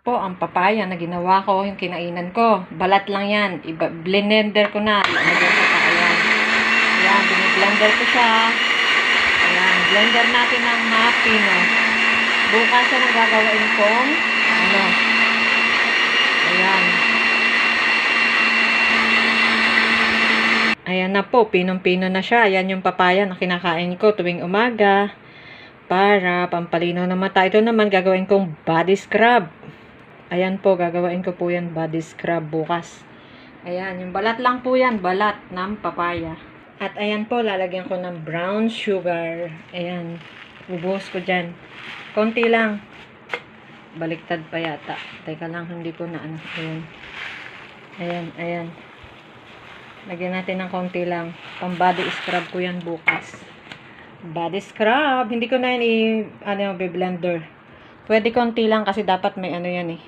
Po ang papaya na ginawa ko, yung kinainan ko. Balat lang yan. Blender ko na. Lagyan ko pa. Ayan. Ayan, biniblender ko siya. Ayan, blender natin ng mapino. Bukas siya nang gagawin kong ayan. Ayan na po, pinong-pino na siya. Ayan yung papaya na kinakain ko tuwing umaga. Para pampalinaw ng mata. Ito naman gagawin kong body scrub. Ayan po, gagawin ko po yan body scrub bukas. Ayan, yung balat lang po yan, balat ng papaya. At ayan po, lalagyan ko ng brown sugar. Ayan, bubuhos ko dyan. Konti lang. Baliktad pa yata. Teka lang, hindi ko na ano. Ayan. Ayan, ayan. Lagyan natin ng konti lang. Pang body scrub ko yan bukas. Body scrub. Hindi ko na yun i-blender. Pwede konti lang kasi dapat may ano yan eh.